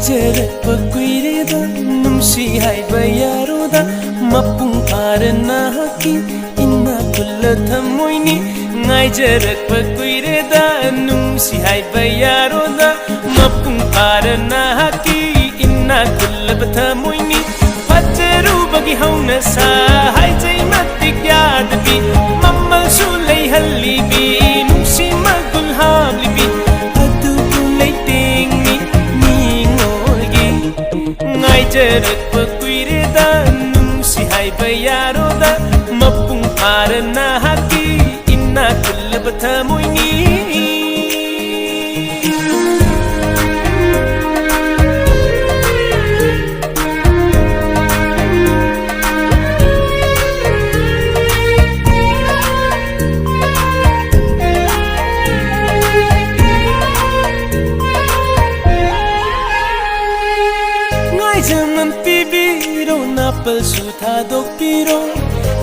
ꯉꯥꯏꯖꯔꯛꯄ ꯀꯨꯏꯔꯦꯗ ꯅꯨꯡꯁꯤ ꯍꯥꯏꯕ ꯌꯥꯔꯣꯗ ꯃꯄꯨꯡ ꯐꯥꯔ ꯅꯍꯥꯛꯀꯤ ꯏꯅꯥꯛ ꯈꯨꯜꯂ ꯊꯝꯃꯣꯏꯅꯤ ꯉꯥꯏꯖꯔꯛꯄ ꯀꯨꯏꯔꯦꯗ ꯅꯨꯡꯁꯤ ꯍꯥꯏꯕ ꯌꯥꯔꯣꯗ ꯃꯄꯨꯡ ꯐꯥꯔ ꯅꯍꯥꯛꯀꯤ ꯏꯅꯥꯛ ꯈꯨꯜꯂꯕ ꯊꯝꯃꯣꯏꯅꯤ ꯐꯖꯔꯨꯕꯒꯤ ꯍꯧꯅꯁꯥ ꯍꯥꯏꯖꯩ ꯃꯇꯤꯛ ꯌꯥꯗꯕꯤ ꯃꯃꯜꯁꯨ ꯂꯩꯍꯜꯂꯤꯕꯤ ꯅꯨꯡꯁꯤ ꯃꯒꯨꯟ ꯍꯥꯞꯂꯤꯕꯤ ꯑꯗꯨꯕꯨ ꯂꯩꯇꯦꯡꯅꯤ ꯃꯤꯉꯣꯜꯒꯤ ꯉꯥꯏꯖꯔꯛꯄ ꯀꯨꯏꯔꯦꯗ ꯅꯨꯡꯁꯤ ꯍꯥꯏꯕ ꯌꯥꯔꯣꯗ ꯃꯄꯨꯡ ꯐꯥꯔ ꯅꯍꯥꯛꯀꯤ 이나 굴러부터 모이니 나이자만 비비로 나빨 수타독비로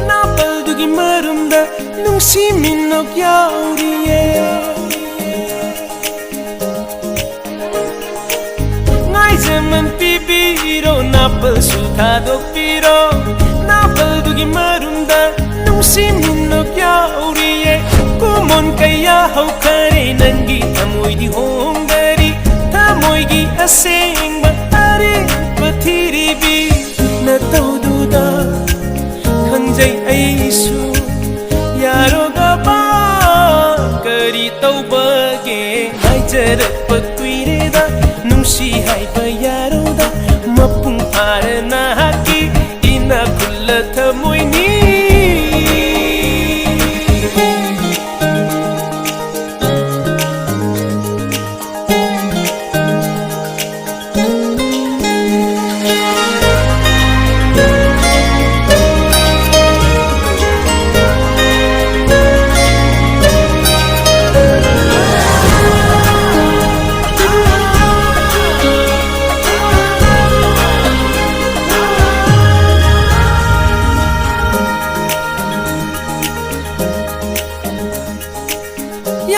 나빨두기 마름다 농심인 녹여우리에 나이자만 비비로 나빨 수타독비로 나빨두기 마름다 농심인 녹여우리에 꿈은 kaya 하우카리 난기 타모이디 홍가리 타모이기 아생바 TVB na tawduda khanjai aisu yaroga ba kari tawbage ngaijarakpa kuireda nungsi haiba yaroda mapung phara nahaki ina khulla thamoini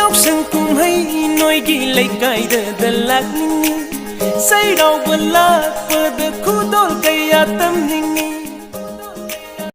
Hãy subscribe cho kênh Ghiền Mì Gõ để không bỏ lỡ những video hấp dẫn